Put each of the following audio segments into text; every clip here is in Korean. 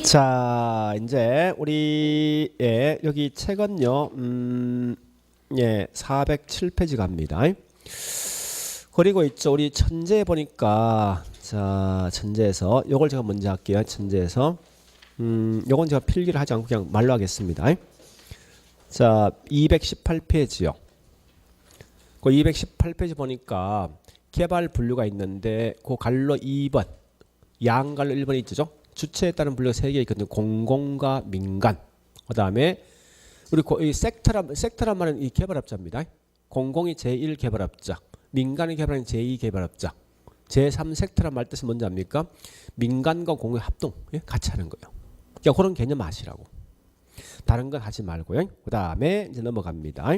자, 이제 우리 여기 책은요. 407페이지 갑니다. 그리고 있죠. 우리 천재 보니까 자, 천재에서 요걸 제가 먼저 할게요. 천재에서 요건 제가 필기를 하지 않고 그냥 말로 하겠습니다. 자, 218페이지요. 그 218페이지 보니까 개발 분류가 있는데 그 갈로 2번, 양갈로 1번이 있죠. 주체에 따른 분류가 3개 있거든요. 공공과 민간. 그다음에 우리 이 섹터란 말은 이 개발업자입니다. 공공이 제1 개발업자, 민간이 개발하는 제2 개발업자. 제3 섹터란 말 뜻은 뭔지 압니까? 민간과 공공의 합동, 같이 하는 거예요. 그러니까 그런 개념 아시라고. 다른 건 하지 말고요. 그다음에 이제 넘어갑니다.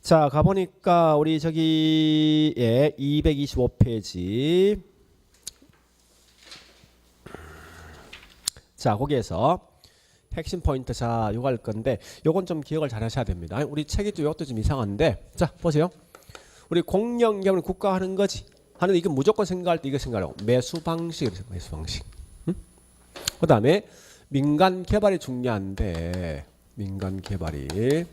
자, 가보니까 우리 저기 225페이지. 자, 거기에서 핵심 포인트, 자, 요거 할 건데 요건 좀 기억을 잘 하셔야 됩니다. 우리 책이 또 이것도 좀 이상한데, 자, 보세요. 우리 공영기업은 국가 하는 거지. 하는데 이건 무조건 생각할 때 이거 생각하라고. 매수 방식, 매수 방식. 그 다음에 민간 개발이 중요한데, 민간 개발이.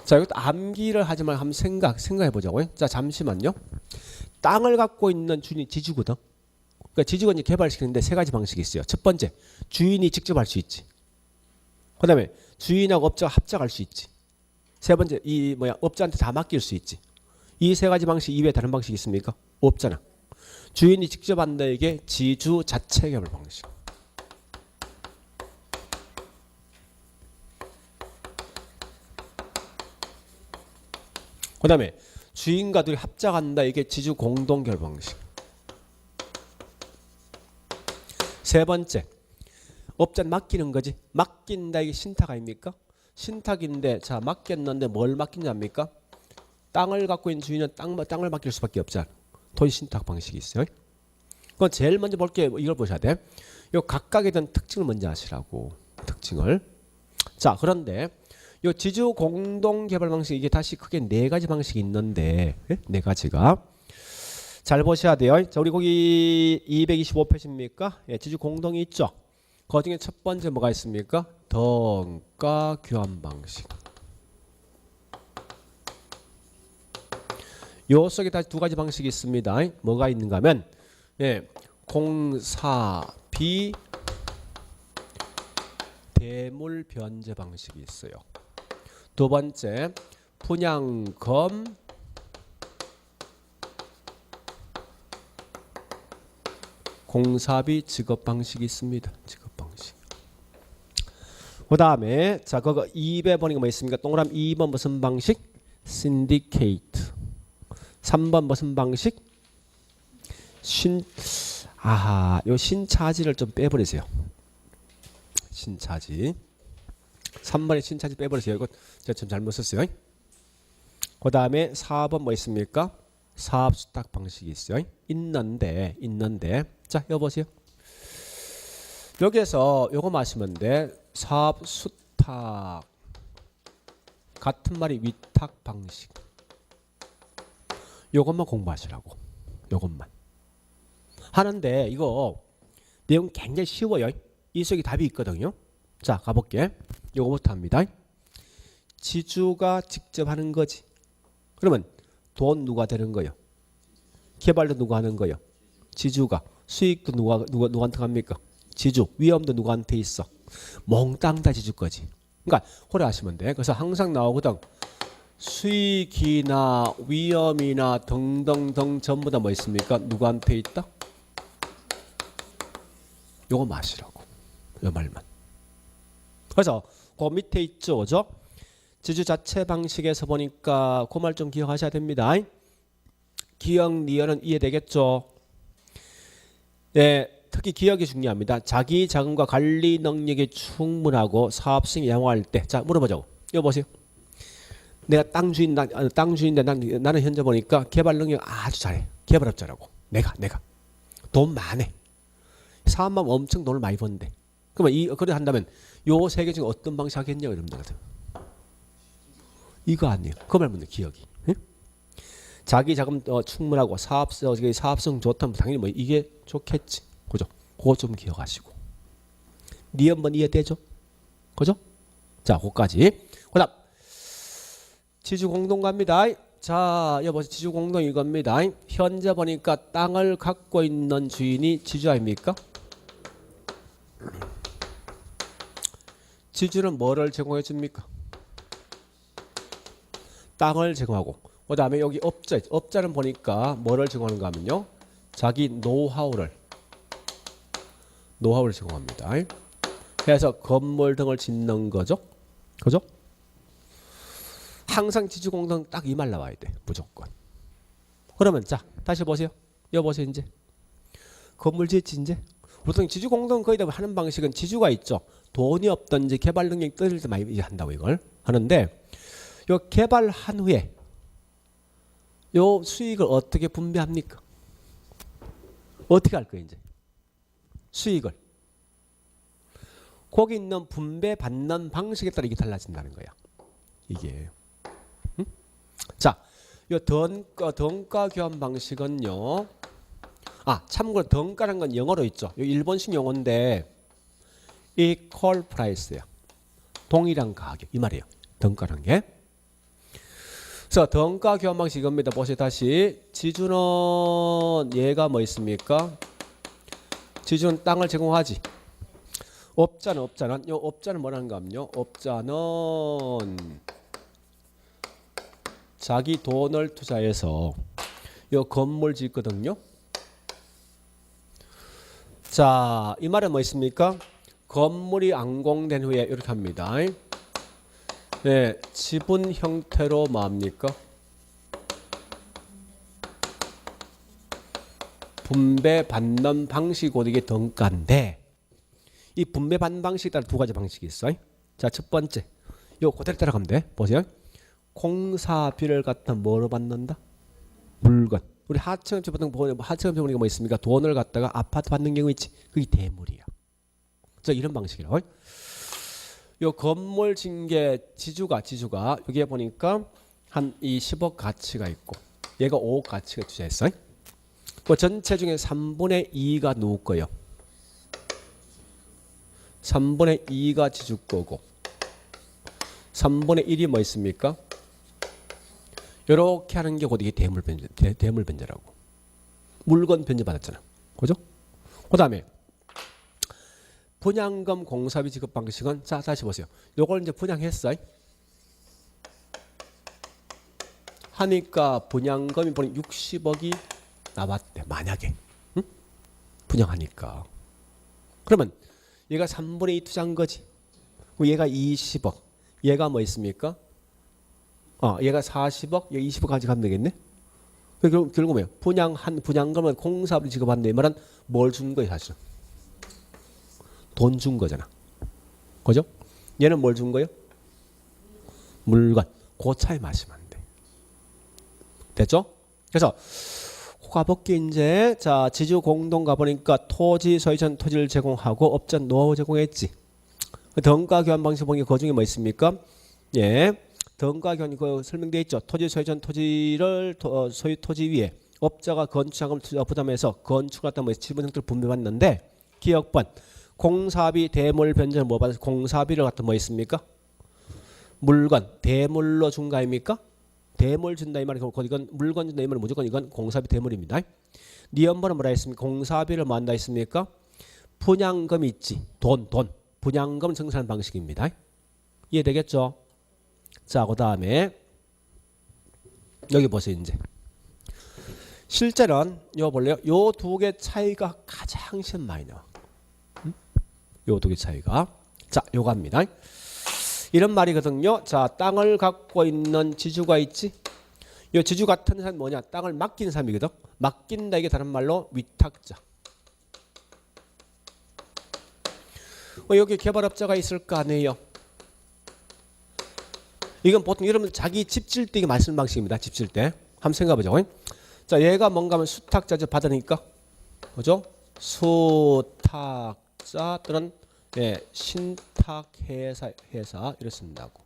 자, 이것도 암기를 하지 말고 한번 생각해 보자고요. 자, 잠시만요. 땅을 갖고 있는 주인이 지주거든. 그러니까 지주가 이제 개발시키는데 3가지 방식이 있어요. 첫 번째, 주인이 직접 할 수 있지. 그 다음에 주인하고 업자가 합작할 수 있지. 세 번째, 업자한테 다 맡길 수 있지. 이 3가지 방식 이외에 다른 방식이 있습니까? 없잖아. 주인이 직접 한다, 이게 지주 자체 개발 방식. 그 다음에 주인과 둘이 합작한다, 이게 지주 공동 개발 방식. 세 번째, 업자는 맡기는 거지. 맡긴다, 이게 신탁 아닙니까? 신탁인데, 자, 맡겼는데 뭘 맡기냐입니까? 땅을 갖고 있는 주인은 땅을 맡길 수밖에 없잖아. 토지 신탁 방식이 있어요. 그건 제일 먼저 볼게요. 이걸 보셔야 돼. 요 각각에 대한 특징을 먼저 아시라고. 특징을. 자, 그런데 요 지주 공동 개발 방식, 이게 다시 크게 4가지 방식이 있는데, 4가지가. 잘 보셔야 돼요. 자, 우리 거기 225페이지입니까? 지주 공동이 있죠. 그 중에 첫 번째 뭐가 있습니까? 덩가 교환 방식. 요 속에 다시 2가지 방식이 있습니다. 뭐가 있는가 하면 공사비 대물 변제 방식이 있어요. 두 번째, 분양금 공사비 지급 방식이 있습니다. 지급 방식. 그 다음에 자, 그거 2배 보니까 뭐 있습니까? 동그라미 2번 무슨 방식? 신디케이트. 3번 무슨 방식? 요 신차지를 좀 빼버리세요. 신차지. 3번에 신차지 빼버리세요. 이거 제가 좀 잘못 썼어요. 그 다음에 4번 뭐 있습니까? 사업수탁 방식이 있어요. 있는데 자, 여보세요. 여기에서 요거 마시면 돼. 사업수탁 같은 말이 위탁 방식. 요것만 공부하시라고. 요것만 하는데 이거 내용 굉장히 쉬워요. 이 속에 답이 있거든요. 자, 가볼게. 요거부터 합니다. 지주가 직접 하는 거지. 그러면 돈 누가 되는 거예요? 개발도 누가 하는 거예요? 지주가. 수익도 누구한테 갑니까? 지주. 위험도 누구한테 있어? 몽땅 다 지주 거지. 그러니까 호래하시면 돼. 그래서 항상 나오거든. 수익이나 위험이나 등등등 전부 다 뭐 있습니까? 누구한테 있다? 요거 마시라고. 요 말만. 그래서 그 밑에 있죠, 그죠? 지주 자체 방식에서 보니까 그 말 좀 기억하셔야 됩니다. 기억, 니은은 이해되겠죠? 네, 특히 기억이 중요합니다. 자기 자금과 관리 능력이 충분하고 사업성이 양호할 때. 자, 물어보자고. 이거 보세요. 내가 땅 주인인데 나는 현재 보니까 개발 능력 아주 잘해. 개발업자라고. 내가 돈 많네. 사업만 엄청 돈을 많이 버는데. 그러면 그래 한다면 요 3개 중에 어떤 방식 하겠냐고 이럽니다. 이거 아니에요. 그 말 묻는 기억이. 응? 자기 자금 충분하고 사업성 좋다면 당연히 뭐 이게 좋겠지. 그죠? 그거 좀 기억하시고. 니은번 이해되죠? 그죠? 자, 그거까지. 그 다음 지주공동 갑니다. 자, 여보 지주공동 이겁니다. 현재 보니까 땅을 갖고 있는 주인이 지주 아닙니까? 지주는 뭐를 제공해 줍니까? 땅을 제공하고, 그 다음에 여기 업자는 보니까 뭐를 제공하는가 하면요, 자기 노하우를 제공합니다. 그래서 건물 등을 짓는 거죠. 그죠? 항상 지주공동 딱 이 말 나와야 돼. 무조건. 그러면 자, 다시 보세요. 여보세요. 이제 건물 짓지. 이제 보통 지주공동 거의 다 하는 방식은 지주가 있죠. 돈이 없든지 개발 능력이 떨어질 때 많이 한다고 이걸 하는데, 요 개발한 후에 요 수익을 어떻게 분배합니까? 어떻게 할 거예요? 이제 수익을 거기 있는 분배 받는 방식에 따라 이게 달라진다는 거야. 이게. 응? 자, 요 덩가 교환 방식은요. 참고로 덩가라는 건 영어로 있죠. 요 일본식 용어인데 equal price야. 동일한 가격 이 말이에요. 덩가라는 게. 그래서 덩가 교환 방식 이겁니다. 보세요. 다시 지주는 얘가 뭐 있습니까? 지주는 땅을 제공하지. 업자는 뭐라는가 하면요, 업자는 자기 돈을 투자해서 요 건물 짓거든요. 자, 이 말은 뭐 있습니까? 건물이 완공된 후에 이렇게 합니다. 네, 지분 형태로 뭡니까? 분배받는 방식이 곧 이게 덩가인데, 이 분배받는 방식에 따라 두 가지 방식이 있어요. 자, 첫 번째, 요 그대로 따라가면 돼. 보세요. 공사비를 갖다 뭐로 받는다? 물건. 우리 하청업체 보통 하청업체 보니까 뭐 있습니까? 돈을 갖다가 아파트 받는 경우 있지. 그게 대물이야. 자, 이런 방식이라고. 요 건물 징계 지주가 여기에 보니까 한 이 10억 가치가 있고, 얘가 5억 가치가 투자했어요. 그 전체 중에 3분의 2가 누구 거예요? 3분의 2가 지주 거고, 3분의 1이 뭐 있습니까? 이렇게 하는 게 곧 이게 대물 변제라고. 물건 변제 받았잖아. 그죠? 그 다음에 분양금 공사비 지급 방식은, 자, 다시 보세요. 요걸 이제 분양했어요. 하니까 분양금이 보니 60억이 나왔대. 만약에. 응? 분양하니까. 그러면 얘가 3분의 2 투자한 거지. 얘가 20억. 얘가 뭐 있습니까? 얘가 40억, 얘가 20억 가져가면 되겠네. 결국 뭐예요? 분양금은 공사비를 지급한다. 이 말은 뭘 준 거예요, 사실은? 돈 준 거잖아. 그죠? 얘는 뭘 준 거예요? 물건. 그 차이 마시면 안 돼. 됐죠? 그래서 가볼게 이제. 자, 지주 공동 가보니까 토지 소유권 토지를 제공하고 업자 노하우 제공했지. 덩가 교환 방식 보니까 그 중에 뭐 있습니까? 예, 덩가 교환이 그 설명되어 있죠. 토지 소유권 토지를 소유 토지 위에 업자가 건축자금 부담해서 건축을 갖다 뭐 지분 형태로 분배받는데, 기억번 공사비 대물 변제를 뭐 받아서 공사비를 갖다 뭐 있습니까? 물건 대물로 준 거 아닙니까? 대물 준다 이 말이고, 이건 물건 준다 이 말은 무조건 이건 공사비 대물입니다. 니은번은 뭐라 했습니까? 공사비를 뭐 한다 했습니까? 분양금 있지. 돈. 분양금 정산하는 방식입니다. 이해되겠죠? 자, 그 다음에 여기 보세요. 이제 실제는 요 볼래요? 요 두 개 차이가 가장 많이 나와. 요 두 개 차이가. 자, 요거 합니다. 이런 말이거든요. 자, 땅을 갖고 있는 지주가 있지. 이 지주 같은 사람이 뭐냐? 땅을 맡긴 사람이거든. 맡긴다 이게 다른 말로 위탁자. 여기 개발업자가 있을 거 아니에요. 이건 보통 여러분 자기 집 질 때 이게 말씀 방식입니다. 집 질 때. 한번 생각해 보죠. 자, 얘가 뭔가 하면 수탁자재 받으니까, 그죠? 수탁자 또는 신탁회사 이렇게 쓴다고.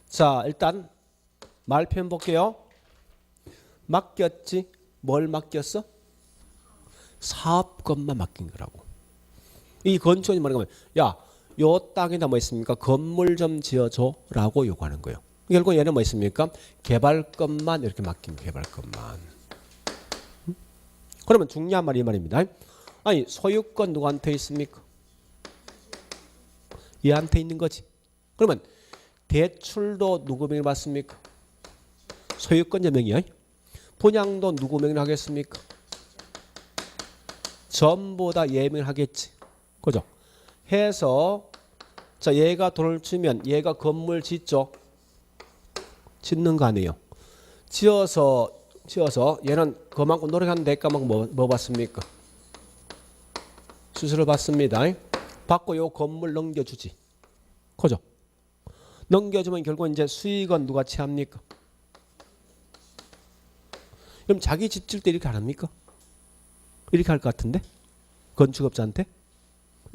자, 일단 말 표현 볼게요. 맡겼지. 뭘 맡겼어? 사업권만 맡긴 거라고. 이 건축원이 말하는 거면 야, 요 땅에다 뭐 있습니까? 건물 좀 지어줘라고 요구하는 거예요. 결국 얘는 뭐 있습니까? 개발권만 이렇게 맡긴 개발권만. 그러면 중요한 말이 이 말입니다. 아니 소유권 누구한테 있습니까? 얘한테 있는 거지. 그러면 대출도 누구 명의 받습니까? 소유권자 명의야. 분양도 누구 명의로 하겠습니까? 전부 다 얘 명의로 하겠지. 그죠? 해서 자 얘가 돈을 주면 얘가 건물 짓죠. 짓는 거 아니에요. 지어서 얘는 그만큼 노력한 대가만큼 뭐 받습니까? 수수료 받습니다. 받고 요 건물 넘겨주지. 그죠? 넘겨주면 결국 이제 수익은 누가 취합니까? 그럼 자기 집 질 때 이렇게 안 합니까? 이렇게 할 것 같은데? 건축업자한테?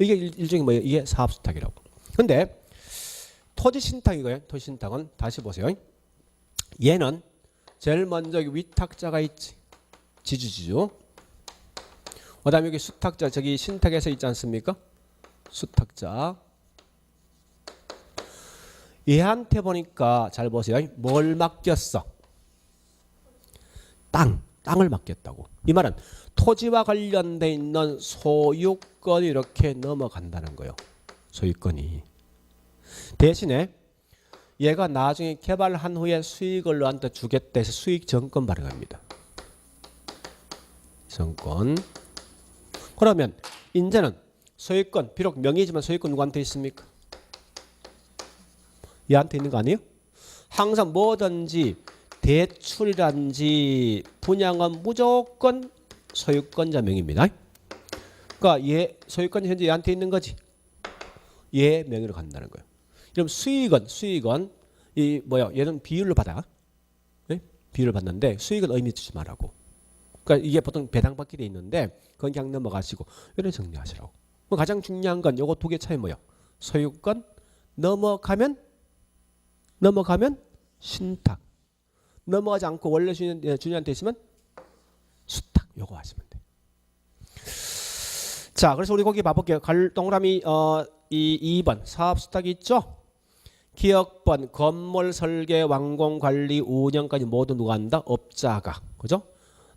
이게 일종의 뭐예요? 이게 사업수탁이라고. 근데 토지신탁이고요. 토지신탁은 다시 보세요. 얘는 제일 먼저 위탁자가 있지. 지주. 그 다음에 여기 수탁자, 저기 신탁에서 있지 않습니까? 수탁자. 얘한테 보니까 잘 보세요. 뭘 맡겼어? 땅을 맡겼다고. 이 말은 토지와 관련돼 있는 소유권이 이렇게 넘어간다는 거예요. 소유권이. 대신에 얘가 나중에 개발한 후에 수익을 너한테 주겠다 해서 수익 정권 발행합니다. 정권. 그러면 이제는 소유권, 비록 명의지만 소유권 누구한테 있습니까? 얘한테 있는 거 아니에요? 항상 뭐든지 대출이란지 분양은 무조건 소유권자 명의입니다. 그러니까 얘 소유권이 현재 얘한테 있는 거지. 얘 명의로 간다는 거예요. 그럼 수익은 이 뭐야? 얘는 비율로 받아. 네? 비율을 받는데 수익은 의미 주지 말라고. 그러니까 이게 보통 배당받게 돼 있는데 그건 그냥 넘어가시고 이런 정리하시라고. 가장 중요한 건 요거 두 개 차이 뭐야? 소유권 넘어가면 신탁. 넘어가지 않고 원래 주인한테 있으면 수탁. 요거 하시면 돼. 자, 그래서 우리 거기 봐볼게요. 동그라미 이 2번 사업 수탁이 있죠. 기업번 건물 설계 완공 관리 운영까지 모두 누가 한다? 업자가. 그죠?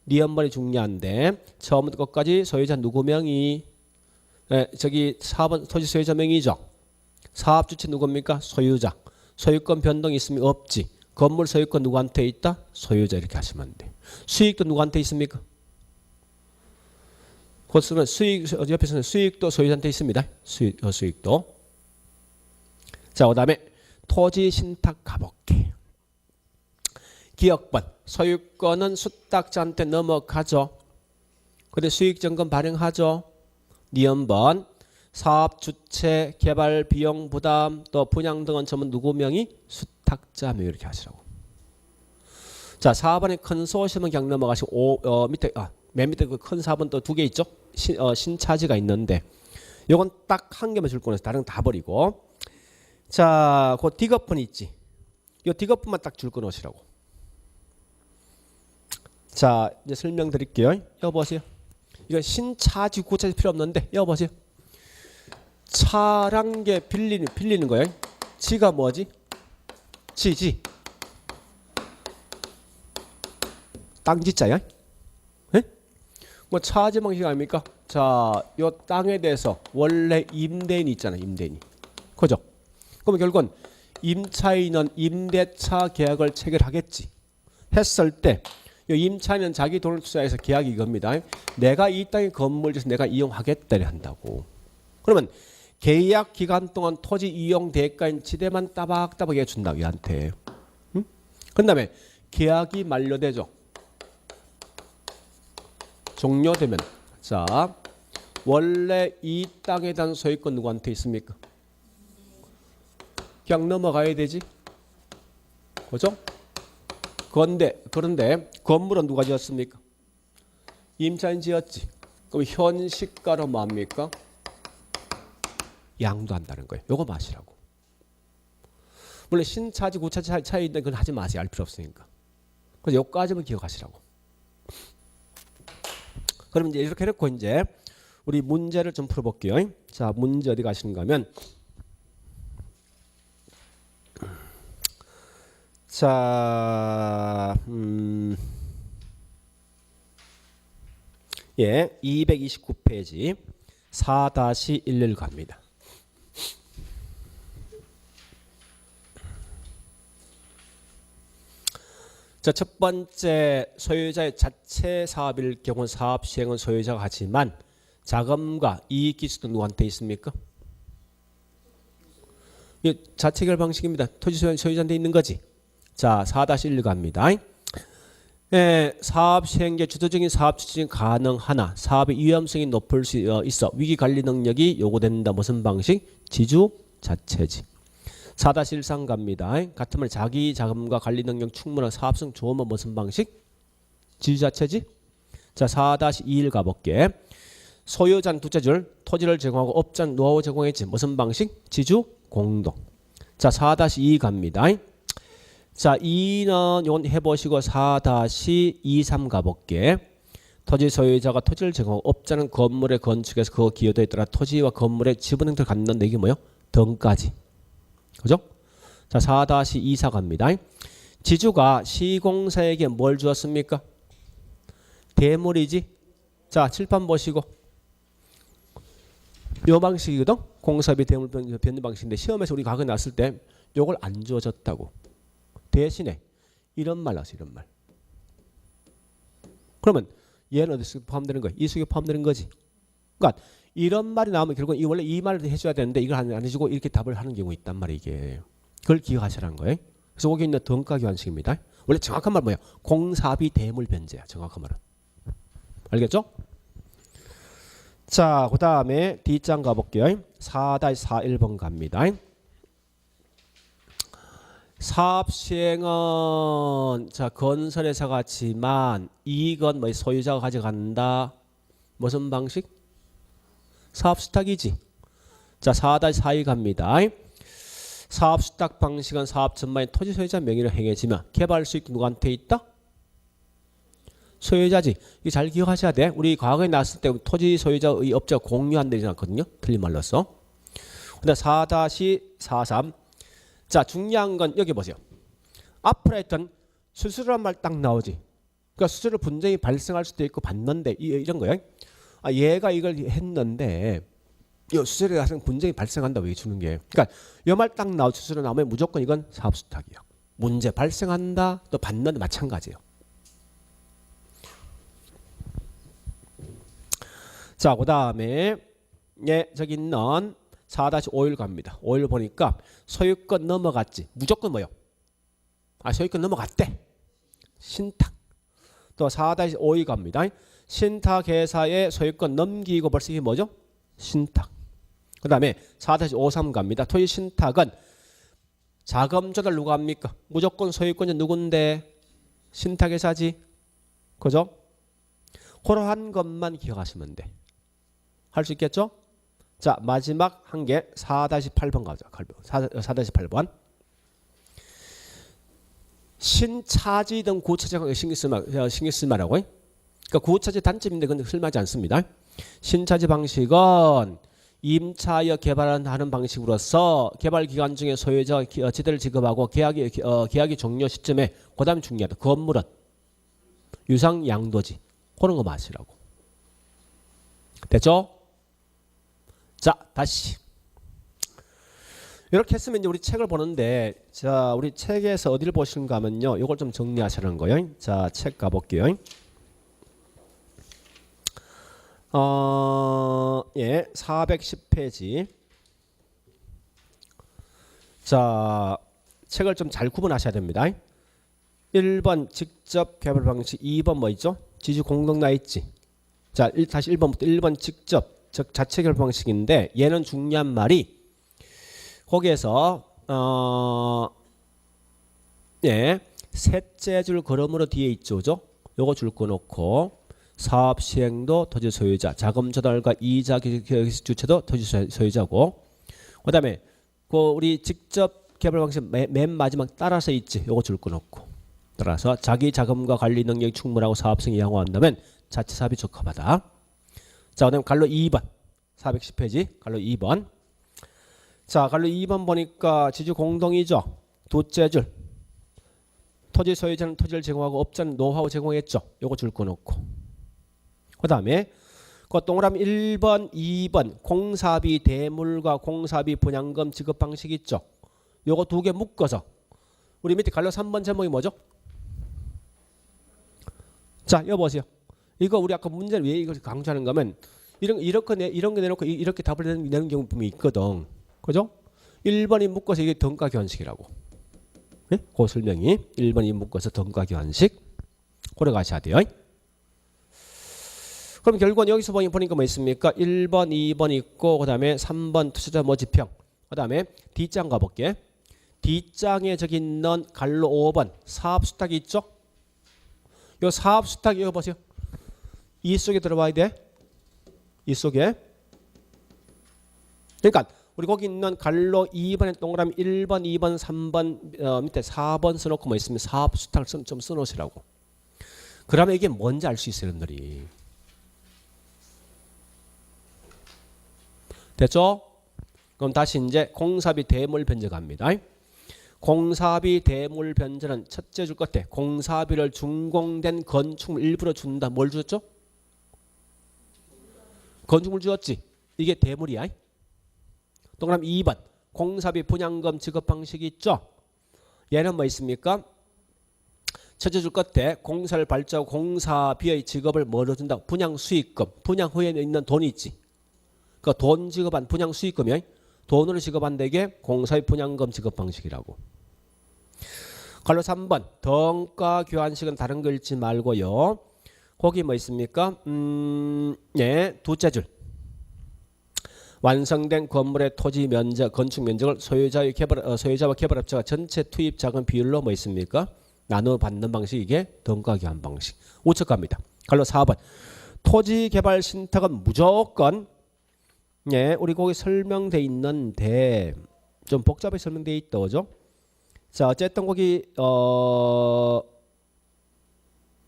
니은번이 중요한데 처음부터 끝까지 소유자 누구 명의? 저기 4번 토지 소유자 명의죠. 사업 주체 누굽니까? 소유자. 소유권 변동이 있으면 없지. 건물 소유권 누구한테 있다? 소유자. 이렇게 하시면 돼. 수익도 누구한테 있습니까? 곧 쓰면 수익 옆에서는 수익도 소유자한테 있습니다. 수익도. 자, 그다음에 토지 신탁 가볼게. 기업번 소유권은 수탁자한테 넘어가죠. 근데 수익 점검 발행하죠. 니은번 사업 주체 개발 비용 부담 또 분양 등은 전부 누구 명의? 수탁자 명의. 이렇게 하시라고. 자, 4번에 컨소시엄은 그냥 넘어가시고 맨 밑에 그 큰 4번 또 두 개 있죠. 신차지가 있는데 요건 딱 한 개만 줄 거라서 다른 건 다 버리고. 자, 그 디거폰 있지. 요 디거폰만 딱 줄 거 놓으시라고. 자, 이제 설명드릴게요. 이거 보세요. 이거 신차지 고차지 필요 없는데 이거 보세요. 차란 게 빌리는 거예요. 지가 뭐지? 지. 땅지자야. 네? 뭐 차지 방식 아닙니까? 자, 요 땅에 대해서 원래 임대인이 있잖아요. 임대인이. 그죠? 그러면 결국은 임차인은 임대차 계약을 체결하겠지. 했을 때 이 임차인은 자기 돈을 투자해서 계약이 이겁니다. 내가 이 땅에 건물 지어서 내가 이용하겠다를 한다고. 그러면 계약 기간 동안 토지 이용 대가인 지대만 따박따박 해준다. 얘한테. 응? 그 다음에 계약이 만료되죠. 종료되면 자, 원래 이 땅에 대한 소유권 누구한테 있습니까? 그냥 넘어가야 되지. 그죠? 그런데 건물은 누가 지었습니까? 임차인 지었지. 그럼 현시가로 뭡니까? 양도한다는 거예요. 요거 마시라고. 물론 신차지 구차지 차이 있는데 그건 하지 마세요. 알 필요 없으니까. 그래서 요까지만 기억하시라고. 그럼 이제 이렇게 해놓고 이제 우리 문제를 좀 풀어볼게요. 자, 문제 어디 가시는가 하면 자, 예, 229페이지 4-1을 갑니다. 자, 첫 번째 소유자의 자체 사업일 경우 사업 시행은 소유자가 하지만 자금과 이익 기수도 누구한테 있습니까? 이 자체 결 방식입니다. 토지 소유자한테 있는 거지. 자, 4-1 갑니다. 예, 사업 시행에 주도적인 사업 추진이 가능하나 사업의 위험성이 높을 수 있어 위기 관리 능력이 요구된다. 무슨 방식? 지주 자체지. 4-13 갑니다. 같은 말 자기 자금과 관리 능력 충분한 사업성 좋으면 무슨 방식? 지주 자체지. 자, 4-21 가볼게. 소유자는 두째 줄 토지를 제공하고 업자는 노하우 제공했지. 무슨 방식? 지주 공동. 자, 4-2 갑니다. 자, 2는 이건 해보시고 4-23 가볼게. 토지 소유자가 토지를 제공하고 업자는 건물의 건축에서 그 기여도에 따라 토지와 건물의 지분 행태를 갖는다. 이게 뭐요? 등까지. 그죠? 자, 4-24 갑니다. 지주가 시공사에게 뭘 주었습니까? 대물이지. 자, 칠판 보시고. 요 방식이거든. 공사비 대물 변동 방식인데 시험에서 우리 과거에 나왔을 때 요걸 안 주어졌다고. 대신에 이런 말 나왔어. 이런 말. 그러면 얘는 어디서 포함되는 거야? 이 속에 포함되는 거지. 그러니까 이런 말이 나오면 결국은 원래 이 말을 해줘야 되는데 이걸 안 해주고 이렇게 답을 하는 경우 있단 말이야. 이게. 그걸 기억하시라는 거예요. 그래서 여기 있는 등가 교환식입니다. 원래 정확한 말 뭐야? 공사비 대물 변제야. 정확한 말은. 알겠죠? 자, 그 다음에 D장 가볼게요. 4-41번 갑니다. 사업 시행은 자 건설회사가 하지만 이익은 뭐 소유자가 가져간다. 무슨 방식? 사업 수탁이지. 자, 4-42 갑니다. 사업 수탁 방식은 사업 전반에 토지 소유자 명의로 행해지면 개발 수익 누구한테 있다? 소유자지. 이거 잘 기억하셔야 돼. 우리 과거에 나왔을 때 토지 소유자의 업자가 공유한다지 않거든요. 틀린 말로 써. 근데 4-43. 자, 중요한 건 여기 보세요. 앞으로 했던 수수료란 말 딱 나오지. 그러니까 수수료 분쟁이 발생할 수도 있고 받는데 이런 거예요. 아, 얘가 이걸 했는데 이 수수료가 분쟁이 발생한다. 왜 주는 게? 그러니까 이 말 딱 나오 수수료 나오면 무조건 이건 사업 수탁이야. 문제 발생한다. 또 받는데 마찬가지예요. 자, 그 다음에 예, 저기 있는 4-5일 갑니다. 5일 보니까 소유권 넘어갔지. 무조건 뭐요? 아, 소유권 넘어갔대. 신탁. 또 4-5일 갑니다. 신탁회사의 소유권 넘기고 벌써 이게 뭐죠? 신탁. 그 다음에 4-53 갑니다. 토지 신탁은 자금 조달 누가 합니까? 무조건 소유권이 누군데? 신탁회사지. 그죠? 그러한 것만 기억하시면 돼. 할 수 있겠죠? 자, 마지막 한 개 4-8번 가자. 4-8번. 신차지 등 구차지 신경 쓸 말하고. 그러니까 구차지 단점인데 그건 쓸만하지 않습니다. 신차지 방식은 임차하여 개발하는 방식으로서 개발 기간 중에 소유자가 지대를 지급하고 계약이 종료 시점에 그다음에 중요하다. 건물은 유상 양도지. 그런 거 마시라고. 됐죠? 자, 다시 이렇게 했으면 이제 우리 책을 보는데 자, 우리 책에서 어디를 보시는가 하면요, 이걸 좀 정리하시라는 거예요. 자, 책 가볼게요. 예, 410페이지. 자, 책을 좀 잘 구분하셔야 됩니다. 1번 직접 개발 방식, 2번 뭐 있죠? 지주 공동 나 있지. 자, 다시 1번부터 1번 직접 즉 자체 결 방식인데 얘는 중요한 말이 거기에서 예, 셋째 줄 걸음으로 뒤에 있죠. 요거 줄 거 놓고 사업 시행도 토지 소유자, 자금 조달과 이자 주체도 토지 소유자고, 그다음에 그 우리 직접 개발 방식 맨 마지막 따라서 있지. 요거 줄 거 놓고 따라서 자기 자금과 관리 능력이 충분하고 사업성이 양호한다면 자체 사업이 적합하다. 자, 그다음 갈로 2번. 410페이지 갈로 2번. 자, 갈로 2번 보니까 지주 공동이죠. 둘째 줄. 토지 소유자는 토지를 제공하고 업자는 노하우 제공했죠. 요거 줄 거 놓고. 그다음에 그 동그라미 1번, 2번 공사비 대물과 공사비 분양금 지급 방식 있죠. 요거 두 개 묶어서 우리 밑에 갈로 3번 제목이 뭐죠? 자, 이거 보세요. 이거 우리 아까 문제를 왜 이걸 강조하는 거면 이런 거 내놓고 이렇게 답을 내는 경우 분명히 있거든. 그죠? 1번이 묶어서 이게 등가 교환식이라고. 네? 그 설명이 1번이 묶어서 등가 교환식. 고려 가셔야 돼요. 그럼 결국은 여기서 보니까 뭐 있습니까? 1번, 2번 있고 그다음에 3번 투자자 모집형. 그다음에 D장 가볼게. D장에 저기 있는 갈로 5번 사업 수탁이 있죠? 요 사업 수탁 이거 보세요. 이 속에 들어봐야 돼. 이 속에. 그러니까 우리 거기 있는 갈로 2번에 동그라미 1번, 2번, 3번 밑에 4번 써놓고 뭐 있으면 사업 수탁을 좀 써놓으시라고. 그러면 이게 뭔지 알 수 있어요, 여러분들이. 됐죠? 그럼 다시 이제 공사비 대물 변제 갑니다. 공사비 대물 변제는 첫째 줄 것 같아. 공사비를 준공된 건축물 일부러 준다. 뭘 주었죠? 건축물 주었지. 이게 대물이야. 동그라미 2번 공사비 분양금 지급 방식이 있죠. 얘는 뭐 있습니까? 첫째 줄 끝에 공사를 발주하고 공사비의 지급을 뭐로 준다? 분양 수익금. 분양 후에 있는 돈이 있지. 그 돈 지급한 분양 수익금이 돈으로 지급한 데게 공사비 분양금 지급 방식이라고. 갈로 3번 등가 교환식은 다른 거 읽지 말고요. 거기 뭐 있습니까? 네, 둘째 줄. 완성된 건물의 토지 면적, 건축 면적을 소유자와 개발업자가 전체 투입 자금 비율로 뭐 있습니까? 나눠 받는 방식 이게 등가 교환 방식. 우측 갑니다. 갈로 4번 토지 개발 신탁은 무조건 예, 우리 거기 설명돼 있는데 좀 복잡하게 설명돼 있다, 그죠? 자, 어쨌든 거기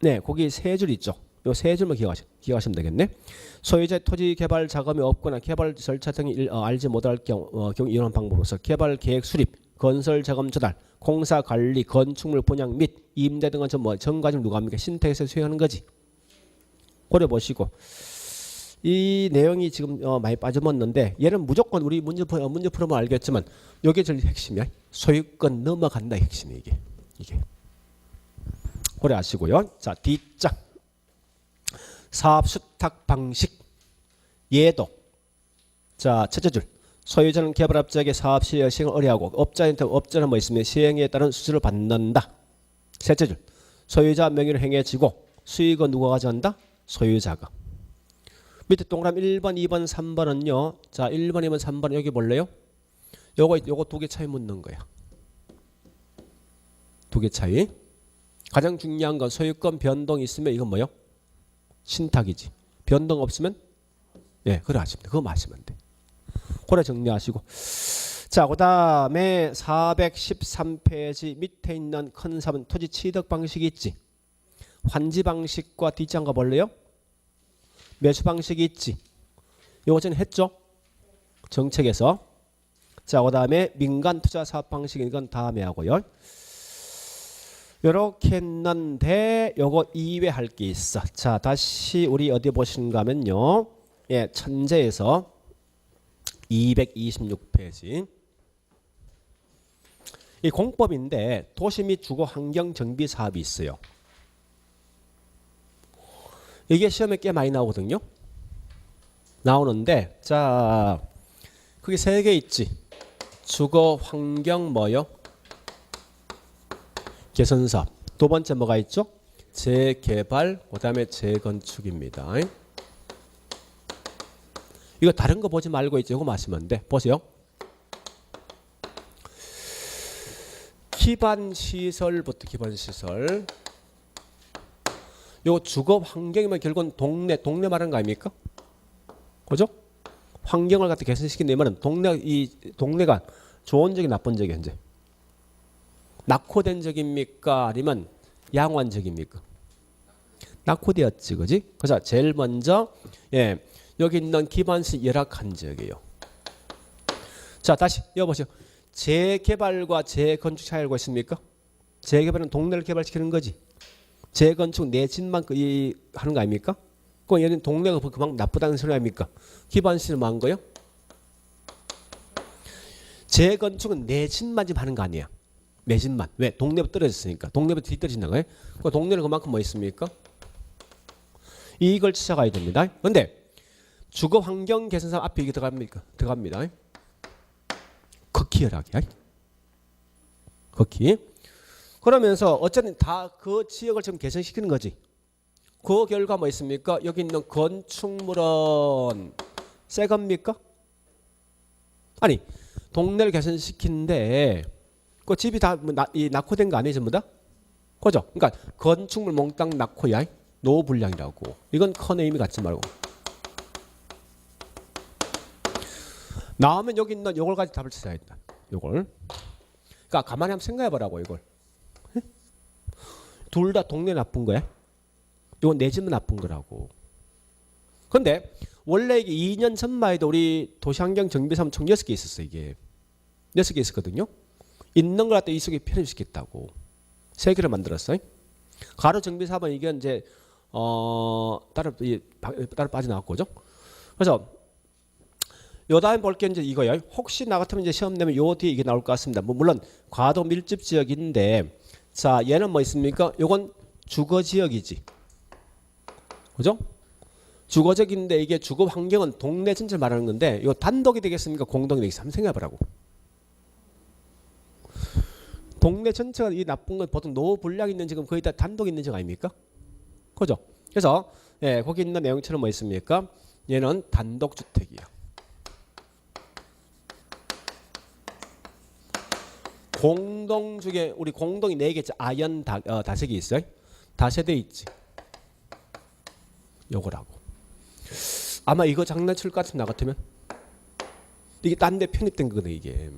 네, 거기 세 줄 있죠. 요 세 줄만 기억하시면 되겠네. 소유자 토지 개발 자금이 없거나 개발 절차 등이 알지 못할 경우 이런 방법으로서 개발 계획 수립, 건설 자금 조달, 공사 관리, 건축물 분양 및 임대 등은 전 과정 누가 합니까? 신탁에서 수행하는 거지. 고려 보시고. 이 내용이 지금 많이 빠져먹는데 얘는 무조건 우리 문제 풀어보면 알겠지만 이게 제일 핵심이야. 소유권 넘어간다 핵심이 이게. 고려 하시고요. 자, D장 사업 수탁 방식. 얘도 자, 첫째 줄 소유자는 개발업자에게 사업 시행을 의뢰하고 업자는 뭐 있으면 시행에 따른 수수료를 받는다. 셋째 줄 소유자 명의로 행해지고 수익은 누가 가져간다? 소유자가. 밑에 동그라미 1번, 2번, 3번은요. 자, 1번, 2번, 3번 여기 볼래요? 요거 두 개 차이 묻는 거야. 두 개 차이. 가장 중요한 건 소유권 변동 있으면 이건 뭐요? 신탁이지. 변동 없으면 예, 그래 하시면 돼. 그거 마시면 돼. 그래 정리하시고. 자, 그다음에 413페이지 밑에 있는 큰 3은 토지 취득 방식이 있지. 환지 방식과 뒷장 가볼래요? 매수 방식이 있지. 요거 전에 했죠? 정책에서. 자, 그 다음에 민간 투자 사업 방식은 이건 다음에 하고요. 요렇게 했는데 요거 이외 할 게 있어. 자, 다시 우리 어디 보시는가 하면요. 예, 천재에서 226페이지. 이 공법인데 도시 및 주거 환경 정비 사업이 있어요. 이게 시험에 꽤 많이 나오거든요. 나오는데 자, 그게 세 개 있지. 주거 환경 뭐요? 개선 사업. 두 번째 뭐가 있죠? 재개발, 그다음에 재건축입니다. 이거 다른 거 보지 말고 이제 이거 마시면 돼. 보세요. 기반 시설부터 기반 시설. 요 주거 환경이면 결국은 동네 말하는 거 아닙니까? 그죠? 환경을 갖다 개선시킨다면 동네가 좋은 적이 나쁜 적이 현재 낙후된 적입니까? 아니면 양호한 적입니까? 낙후되었지, 그지? 그래서 제일 먼저 여기 있는 기반시 열악한 지역이에요. 자, 다시 여보세요. 재개발과 재건축 차이 알고 있습니까? 재개발은 동네를 개발시키는 거지. 재건축 내 집만 하는 거 아닙니까? 그럼 얘는 동네가 그만큼 나쁘다는 소리 아닙니까? 기반시는 뭐 한 거예요? 재건축은 내 집만 지금 하는 거 아니야. 내 집만. 왜? 동네부터 떨어졌으니까. 동네부터 뒤떨어진다는 거예요. 그 동네는 그만큼 뭐 있습니까? 이걸 찾아가야 됩니다. 그런데 주거 환경 개선 사업 앞에 이게 들어갑니다. 극히 열악이야. 극히. 그러면서 어쨌든 다 그 지역을 지금 개선시키는 거지. 그 결과 뭐 있습니까? 여기 있는 건축물은 새 겁니까? 아니, 동네를 개선시키는데 그 집이 다 낙후된 거 아니에요, 전부 다? 그죠? 그러니까 건축물 몽땅 낙후야. 노불량이라고. 이건 큰 의미 갖지 말고. 나오면 여기 있는 요걸 가지고 답을 찾아야 된다. 요걸. 그러니까 가만히 한번 생각해 보라고 이걸. 둘 다 동네 나쁜 거야. 이건 내 집은 나쁜 거라고. 근데 원래 이게 2년 전만 해도 우리 도시환경 정비사업 총 6개 있었어 이게. 6개 있었거든요. 있는 걸 갖다 이 속에 편입시켰다고. 3개를 만들었어요. 가로 정비사업은 이게 이제 따로 빠져나왔고죠. 그래서 요 다음에 볼 게 이제 이거예요. 혹시 나 같으면 이제 시험 내면 요 뒤에 이게 나올 것 같습니다. 뭐 물론 과도 밀집 지역인데 자 얘는 뭐 있습니까? 요건 주거 지역이지. 그죠? 주거 지역인데 이게 주거 환경은 동네 전체를 말하는 건데 이거 단독이 되겠습니까? 공동이 되겠습니까? 한번 생각해 보라고. 동네 전체가 이 나쁜 건 보통 노불량 있는 지금 거의 다 단독 있는 지역 아닙니까? 그죠? 그래서 거기 있는 내용처럼 뭐 있습니까? 얘는 단독 주택이야. 공동주택 우리 공동이 4개 있지. 아연 다색이 있어요. 다세대 있지. 요거라고. 아마 이거 장난칠 것 같으면 나 같으면 이게 딴 데 편입된 거거든 이게.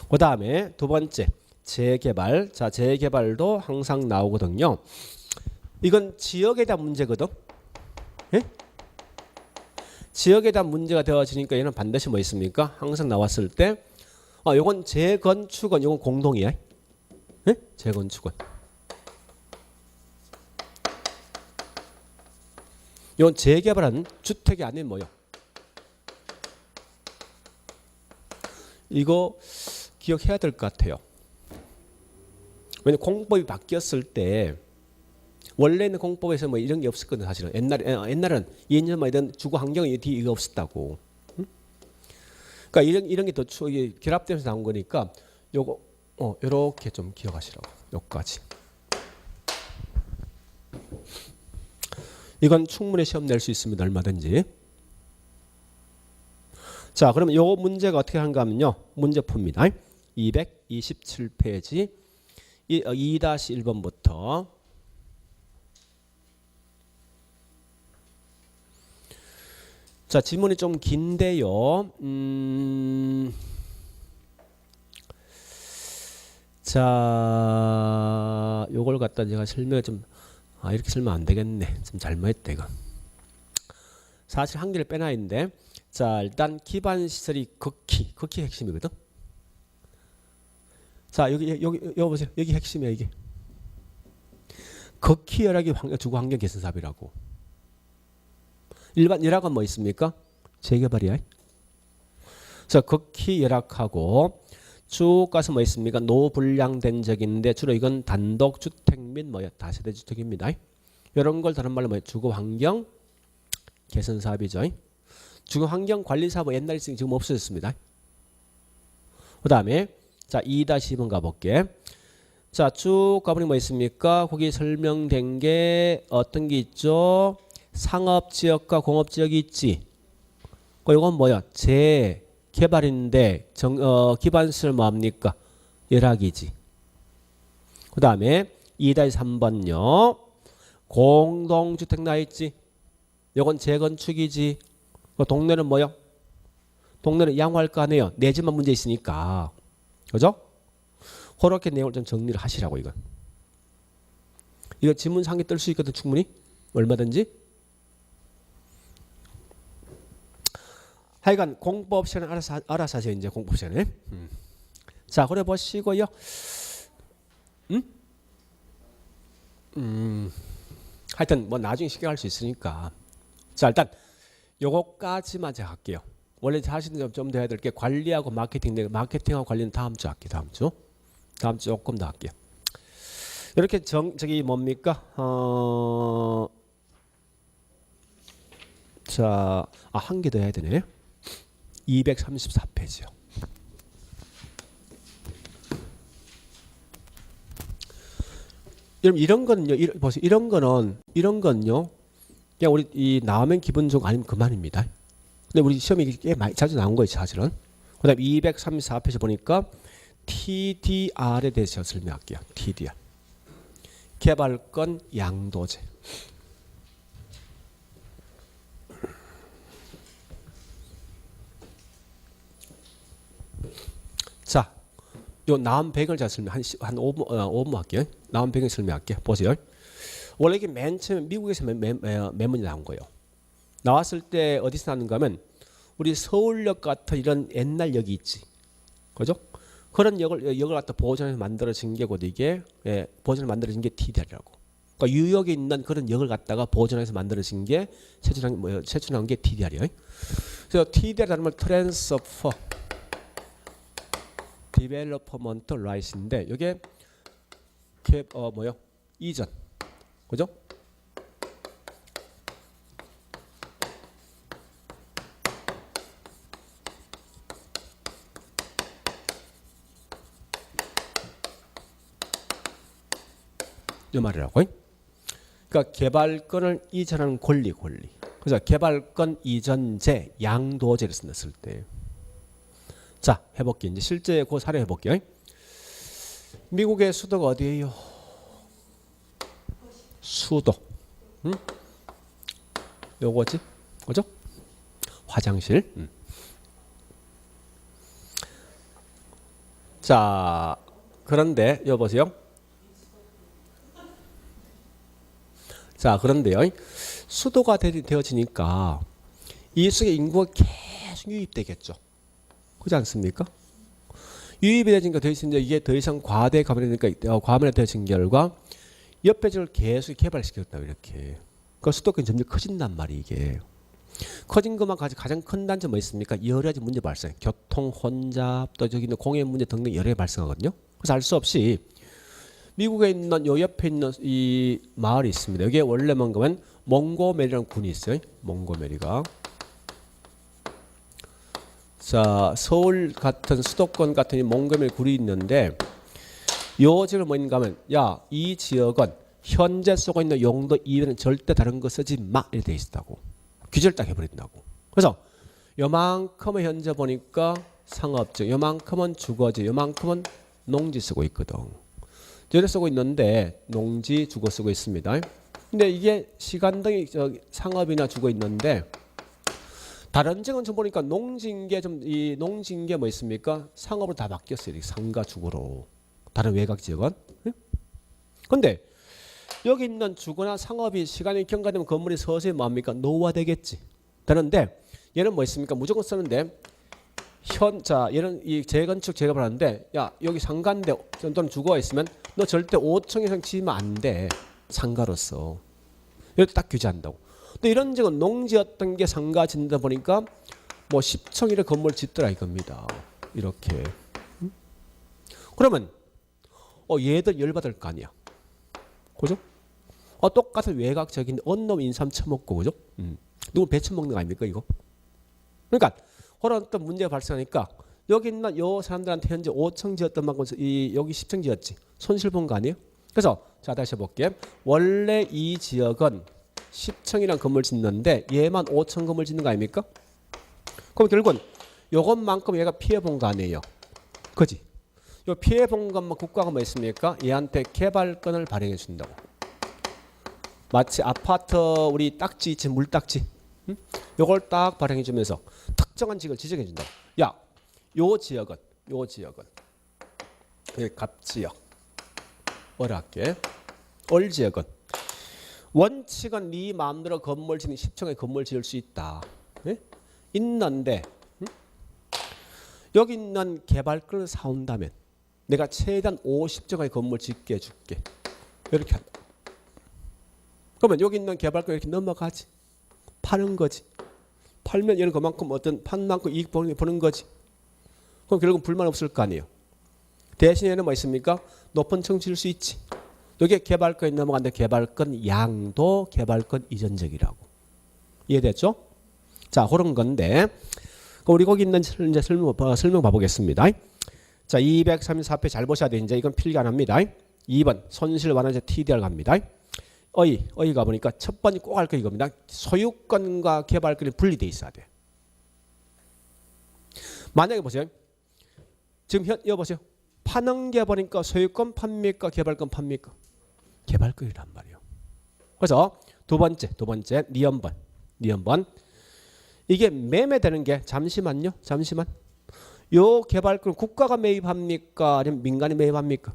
그 다음에 두 번째 재개발. 자 재개발도 항상 나오거든요. 이건 지역에 대한 문제거든. 예? 지역에 대한 문제가 되어지니까 얘는 반드시 뭐 있습니까? 항상 나왔을 때 요건 재건축은 요건 공동이야. 예? 재건축은. 요건 재개발은 주택이 아닌 뭐요? 이거 기억해야 될 것 같아요. 왜냐면 공법이 바뀌었을 때 원래는 공법에서 뭐 이런 게 없었거든 사실은. 옛날은 2년만 이런 주거 환경이 이거 없었다고. 응? 그러니까 이런 게 더 결합되면서 나온 거니까 요거 요렇게 좀 기억하시라고. 요까지. 이건 충분히 시험 낼 수 있습니다. 얼마든지. 자, 그러면 요 문제가 어떻게 하는가 하면요. 문제 풉니다. 227페이지 2-1번부터 자, 지문이 좀 긴데요. 자, 요걸 갖다 제가 설명을 좀 이렇게 설명 안 되겠네. 좀 잘못했다 이거. 사실 한 개를 빼놔야 했는데 자, 일단 기반 시설이 극히 핵심이거든. 자, 여기 보세요. 여기 핵심이야 이게. 극히 열악이 주거 환경 개선 사업이라고. 일반 열악은 뭐 있습니까? 재개발이야. 그래서 극히 열악하고 쭉 가서 뭐 있습니까? 노불량된 적인데 주로 이건 단독 주택 및 뭐야 다세대 주택입니다. 이런 걸 다른 말로 뭐 주거 환경 개선 사업이죠. 주거 환경 관리 사업 옛날에 있으니 지금 없어졌습니다. 그다음에 자 2-2번 가볼게. 자 쭉 가보니 뭐 있습니까? 거기 설명된 게 어떤 게 있죠? 상업지역과 공업지역이 있지. 이건 뭐야? 재개발인데 기반시설 뭐합니까? 열악이지. 그 다음에 2-3번요. 공동주택 나있지. 이건 재건축이지. 동네는 뭐야? 동네는 양호할 거 아니에요. 내 집만 문제 있으니까. 그죠? 그렇게 내용을 좀 정리를 하시라고 이건. 이거 지문상에 뜰 수 있거든 충분히 얼마든지. 하여간 공법 시간에 알아서 하세요. 이제 공법 시간에. 자, 그래 보시고요. 하여튼 뭐 나중에 쉽게 할 수 있으니까. 자, 일단 요거까지만 제가 할게요. 원래 하시는 좀 더 해야 될 게 관리하고 마케팅. 마케팅하고 관리는 다음 주 할게요. 다음 주 조금 더 할게요. 이렇게 저기 뭡니까? 자, 한 개 더 해야 되네. 234페이지요. 여러분 이런 거는요. 보세요. 이런 건요. 그냥 우리 이 나오면 기분 좋고 아니면 그만입니다. 근데 우리 시험이 꽤 많이 자주 나온 거예요, 사실은. 그다음 234페이지 보니까 TDR에 대해서 설명할게요. TDR. 개발권 양도제. 자, 요 나온 배경을 제가 설명 한 5분 할게요. 나온 배경 설명할게요. 보세요. 원래 이게 맨 처음에 미국에서 맨 먼저 나온 거예요. 나왔을 때 어디서 나왔는가 하면 우리 서울역 같은 이런 옛날 역이 있지. 그죠? 그런 역을 갖다 보존해서 만들어진 게 곧 이게 보존을 만들어진 게 TDR이라고. 그러니까 유역에 있는 그런 역을 갖다가 보존해서 만들어진 게 최초난 게 TDR이에요. 그래서 TDR 단말 트랜스퍼 디벨로퍼먼트 라이스인데 이게 이전. 그죠? 이 말이라고. 그러니까 개발권을 이전하는 권리. 그래서 개발권 이전제 양도제를 썼을 때. 자, 해볼게요. 이제 실제 그 사례 해볼게요. 미국의 수도가 어디예요? 수도. 요거지? 그죠? 화장실. 자, 그런데 여기 보세요. 자, 그런데요. 수도가 되어지니까 이 속에 인구가 계속 유입되겠죠. 그렇지 않습니까? 유입이 되니까 이게 더 이상 과대 가면이니까 과밀화 되어진 결과 옆에 지역을 계속 개발시켰다고 이렇게. 그 수도권이 점점 커진단 말이 이게. 커진 것만 가장 큰 단점 뭐 있습니까? 여러 가지 문제 발생. 교통 혼잡, 또 저기 있는 공해 문제 등등 여러 개 발생하거든요. 그래서 알 수 없이 미국에 있는 요 옆에 있는 이 마을이 있습니다. 여기에 원래 뭔가 하면 몽고메리라는 군이 있어요. 몽고메리가. 자, 서울 같은 수도권 같은 이 몽고메리 군이 있는데 요 지역을 뭐 있는가 하면 이 지역은 현재 쓰고 있는 용도 이외에는 절대 다른 거 쓰지 마 이렇게 돼 있다고. 규제를 딱 해버린다고. 그래서 요만큼은 현재 보니까 상업적, 요만큼은 주거지, 요만큼은 농지 쓰고 있거든. 저래 쓰고 있는데 농지, 주거 쓰고 있습니다. 근데 이게 시간당이 상업이나 주거 있는데 다른 지역은 좀 보니까 농지인 게 뭐 있습니까? 상업으로 다 바뀌었어요. 상가 주거로. 다른 외곽 지역은. 근데 여기 있는 주거나 상업이 시간이 경과되면 건물이 서서히 뭡니까? 노후화되겠지. 되는데 얘는 뭐 있습니까? 무조건 쓰는데 얘는 이 재건축 재개발 하는데 여기 상가인데 또는 주거가 있으면 너 절대 5층 이상 지으면 안 돼. 상가로서. 이렇게 딱 규제한다고. 또 이런 지역은 농지였던 게 상가 짓다 보니까 뭐 10층 이렇게 건물 짓더라 이겁니다. 이렇게. 그러면 얘들 열받을 거 아니야. 그죠? 똑같은 외곽적인 언놈 인삼 처먹고 그죠? 누구 배 처먹는 거 아닙니까 이거? 그러니까 그런 어떤 문제가 발생하니까 여기 있는 요 사람들한테 현재 5층 지었던 만큼 여기 10층 지었지. 손실 본 거 아니에요? 그래서 자 다시 해볼게. 원래 이 지역은 10층이란 건물 짓는데 얘만 5층 건물 짓는 거 아닙니까? 그럼 결국은 요것만큼 얘가 피해 본 거 아니에요. 그지? 요 피해 본 것만 국가가 뭐 있습니까? 얘한테 개발권을 발행해 준다고. 마치 아파트 우리 딱지 있지 물딱지. 요걸 딱 발행해 주면서 특정한 지역을 지정해 준다. 요 지역은 여기 갑지역. 어렵게 올 지역은 원칙은 네 마음대로 건물 짓는 10층의 건물 지을 수 있다. 예? 있는데 여기 있는 개발권을 사온다면 내가 최대한 50층의 건물 짓게 해줄게. 이렇게 한다. 그러면 여기 있는 개발권 이렇게 넘어가지. 파는 거지. 팔면 얘는 그만큼 어떤 판 만큼 이익 버는 거지. 그럼 결국 불만 없을 거 아니에요. 대신에는 뭐 있습니까? 높은 층 지을 수 있지. 여기에 개발권이 넘어간데 개발권 양도 개발권 이전적이라고. 이해됐죠? 자, 그런 건데 우리 거기 있는 이제 설명 봐보겠습니다. 자, 234표 잘 보셔야 돼. 이제 이건 필기 안 합니다. 2번 손실 완화제 TDR 갑니다. 어이가 보니까 첫 번째 꼭 할 거 이겁니다. 소유권과 개발권이 분리돼 있어야 돼. 만약에 보세요. 지금 여보세요. 파는 게 보니까 소유권 팝니까? 개발권 팝니까? 개발권이란 말이에요. 그래서 두 번째 니은번 이게 매매되는 게 잠시만 요 개발권 국가가 매입합니까? 아니면 민간이 매입합니까?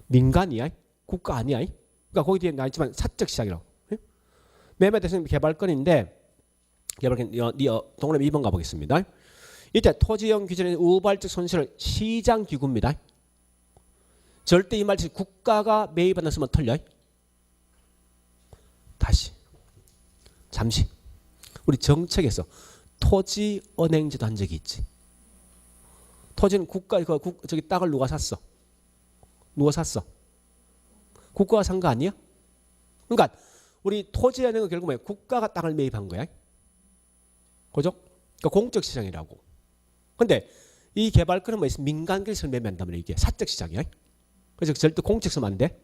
민간이야. 국가 아니야. 그러니까 거기 뒤에 나있지만 사적 시장이라고. 매매되는 개발권인데 개발권 동그라미 2번 가보겠습니다. 이때 토지형 규제는 우발적 손실을 시장기구입니다. 절대 이 말이 국가가 매입한다 쓰면 틀려. 다시 잠시 우리 정책에서 토지은행제도 한 적이 있지. 토지는 국가 저기 땅을 누가 샀어? 국가가 산 거 아니야? 그러니까 우리 토지은행은 결국 뭐야? 국가가 땅을 매입한 거야. 그죠? 그러니까 공적 시장이라고. 근데 이 개발권은 뭐 있어? 민간에서 매매한다면 이게 사적 시장이야. 그래서 절대 공적 쓰면 안 돼.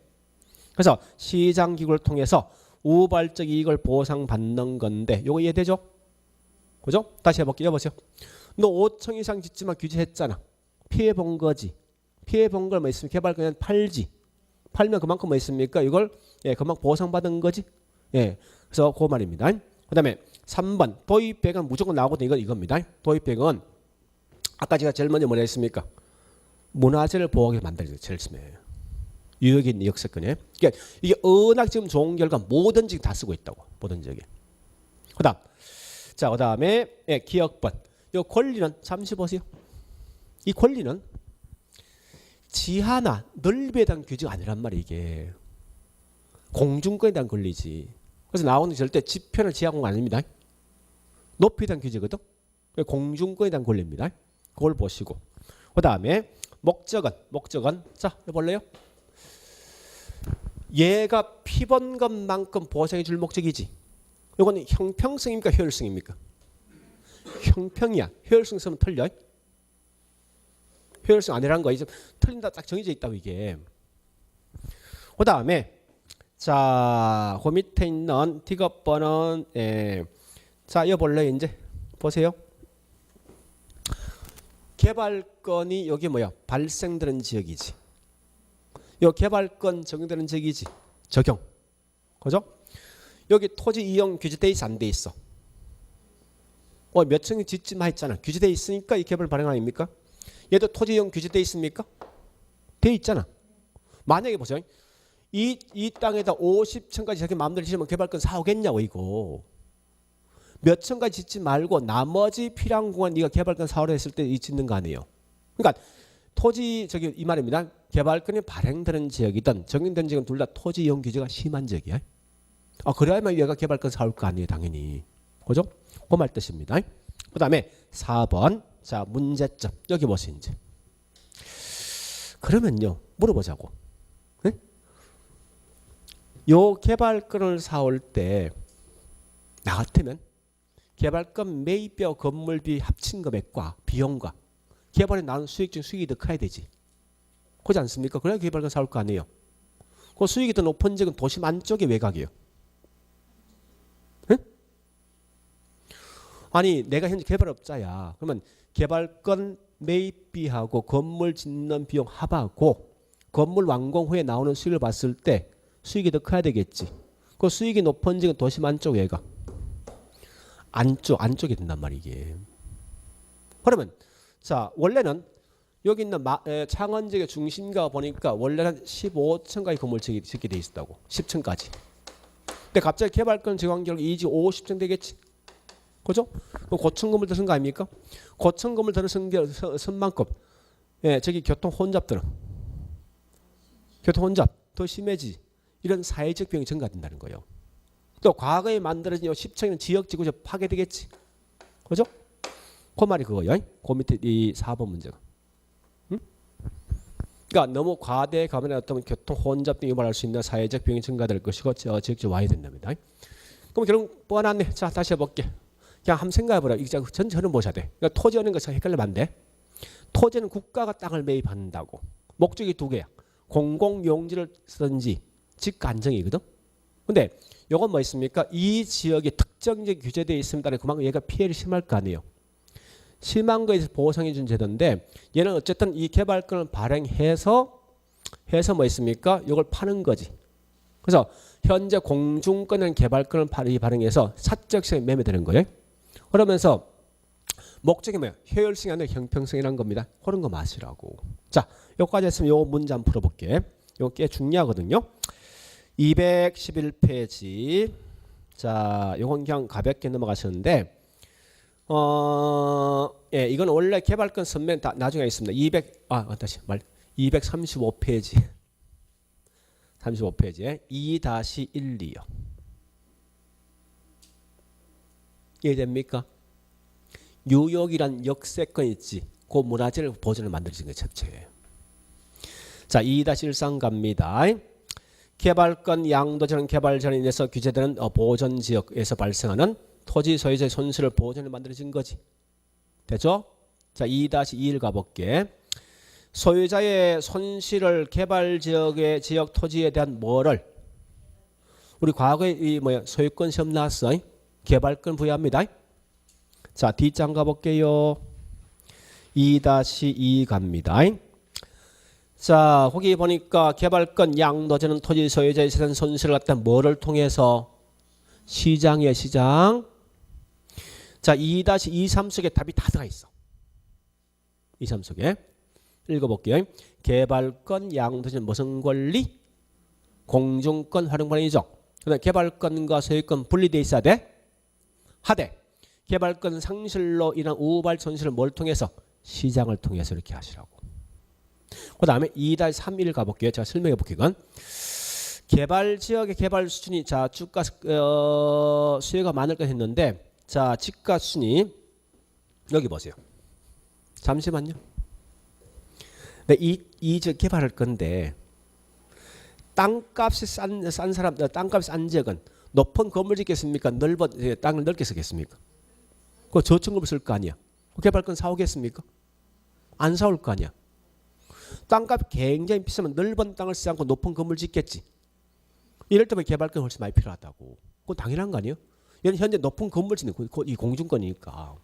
그래서 시장 기구를 통해서 우발적 이익을 보상받는 건데 요거 이해되죠? 그죠? 다시 해볼게요. 여보세요. 너 5층 이상 짓지만 규제했잖아. 피해 본 거지. 피해 본 걸 뭐 있으면 개발권은 팔지. 팔면 그만큼 뭐 있습니까? 이걸 그만큼 보상받은 거지. 그래서 그 말입니다. 그다음에 3번 도입배액은 무조건 나오거든. 이겁니다. 도입배액은 아까 제가 제일 먼저 뭐라 했습니까? 문화재를 보호하게 만들어야 제일 심해요. 유역이 있는 역세권에. 그러니까 이게 워낙 지금 좋은 결과 모든 지역 다 쓰고 있다고. 모든 지역에. 그다음에 기억번. 이 권리는 잠시 보세요. 이 권리는 지하나 넓이에 대한 규제가 아니란 말이에요. 이게 공중권에 대한 권리지. 그래서 나오는 절대 지표는 지하공간 아닙니다. 높이에 대한 규제거든. 공중권에 대한 권리입니다. 그걸 보시고. 그다음에 목적은 자 해볼래요? 얘가 피본 것만큼 보상해 줄 목적이지. 이거는 형평성입니까? 효율성입니까? 형평이야. 효율성 쓰면 틀려. 효율성 아니라는 거 이제 틀린다 딱 정해져 있다고 이게. 그다음에 자, 그 밑에 있는 픽업번은 자, 이거 볼래요? 이제 보세요. 개발권이 여기 뭐야? 발생되는 지역이지. 요 개발권 적용되는 지역이지. 적용. 그죠? 여기 토지 이용 규제돼 있어 안 돼 있어? 몇 층 짓지 마 했잖아. 규제돼 있으니까 이 개발 발행 아닙니까? 얘도 토지 이용 규제돼 있습니까? 돼 있잖아. 만약에 보세요. 이 땅에다 50층까지 자기 마음대로 짓으면 개발권 사오겠냐고 이거. 몇 층까지 짓지 말고 나머지 필요한 공간 네가 개발권 사오려 했을 때 짓는 거 아니에요. 그러니까 토지 저기 이 말입니다. 개발권이 발행되는 지역이든 적용되는 지역은 둘 다 토지 이용 규제가 심한 지역이야. 그래야만 얘가 개발권 사올 거 아니에요, 당연히. 그죠? 그 말 뜻입니다. 그다음에 4번. 자, 문제점. 여기 보세요, 이제. 그러면요. 물어보자고. 네? 요 개발권을 사올 때 나 같으면 개발권 매입비와 건물비 합친 금액과 비용과 개발에 나온 수익 중 수익이 더 커야 되지. 그렇지 않습니까? 그래야 개발권 사올 거 아니에요. 그 수익이 더 높은 지역은 도심 안쪽의 외곽이에요. 응? 아니 내가 현재 개발업자야. 그러면 개발권 매입비하고 건물 짓는 비용 합하고 건물 완공 후에 나오는 수익을 봤을 때 수익이 더 커야 되겠지. 그 수익이 높은 지역은 도심 안쪽 외곽. 안쪽이 된단 말이게. 그러면 자 원래는 여기 있는 창원 지역의 중심가 보니까 원래는 15층까지 건물 짓게 돼 있었다고. 10층까지. 근데 갑자기 개발권 제왕기록 이지 50층 되겠지. 그죠? 그럼 고층 건물 더 쓴 거 아닙니까? 고층 건물 더 쓴 만큼 예, 저기 교통 혼잡들은 교통 혼잡 더 심해지. 이런 사회적 비용이 증가된다는 거예요. 또 과거에 만들어진 10층은 지역지구에서 파괴되겠지. 그죠? 그 말이 그거예요. 그 밑에 이 4번 문제가. 응? 그러니까 너무 과대 가면 어떤 교통 혼잡 등이 말할 수 있는 사회적 비용이 증가될 것이고 지역적 와야 된답니다. 그럼 결국 뻔하네. 자, 다시 해볼게. 그냥 한번 생각해보라. 이게 전체는 보셔야 돼. 그러니까 토지하는 것을 헷갈리면 안 돼. 토지는 국가가 땅을 매입한다고. 목적이 두 개야. 공공용지를 쓰든지 집 안정이거든. 근데 요건 뭐 있습니까? 이 지역이 특정적 규제되어 있습니다. 그만큼 얘가 피해를 심할 거 아니에요. 심한 거에서 보상해 준 제도인데 얘는 어쨌든 이 개발권을 발행해서 뭐 있습니까? 이걸 파는 거지. 그래서 현재 공중권은 개발권을 발행해서 사적 시장에 매매되는 거예요. 그러면서 목적이 뭐야? 효율성이 아니라 형평성이라는 겁니다. 그런 거 마시라고. 자, 여기까지 했으면 요 문제 한번 풀어볼게. 이거 꽤 중요하거든요. 211페이지. 자, 요건 그냥 가볍게 넘어가셨는데 예, 이건 원래 개발권 선면 다 나중에 있습니다. 235페이지. 35페이지에 2-12요. 이해됩니까? 뉴욕이란 역세권 있지. 그 문화재를 보존을 만들어진 게 첫째예요. 자, 2-13 갑니다. 개발권 양도자는 개발 전에 인해서 규제되는 보존 지역에서 발생하는 토지 소유자의 손실을 보존을 만들어진 거지. 됐죠? 자, 2-2를 가볼게. 소유자의 손실을 개발 지역의 지역 토지에 대한 뭐를 우리 과거에 이 소유권 시험 나왔어. 개발권 부여합니다. 자, 뒷장 가볼게요. 2-2 갑니다. 자, 거기 보니까 개발권 양도자는 토지 소유자의 재산 손실을 갖다 뭐를 통해서 시장이에요. 시장. 자, 2-23 속에 답이 다 들어가 있어. 23 속에. 읽어볼게요. 개발권 양도자는 무슨 권리? 공중권 활용 권리죠. 그다음 개발권과 소유권 분리돼 있어야 돼. 하되 개발권 상실로 인한 우발 손실을 뭘 통해서? 시장을 통해서 이렇게 하시라고. 그 다음에 2-31 가볼게요. 제가 설명해 볼게요. 이건 개발 지역의 개발 수준이 자 주가 수요가 많을 것 했는데 자 집가 순위 여기 보세요. 잠시만요. 네, 이 지역 개발할 건데 땅값이 싼 사람, 땅값이 싼 지역은 높은 건물 짓겠습니까? 땅을 넓게 쓰겠습니까? 그 저층급을 쓸 거 아니야. 개발권 사오겠습니까? 안 사올 거 아니야. 땅값이 굉장히 비싸면 넓은 땅을 쓰지 않고 높은 건물 짓겠지. 이럴 때면 개발권이 훨씬 많이 필요하다고. 그건 당연한 거 아니에요? 얘는 현재 높은 건물 짓는 이 공중권이니까.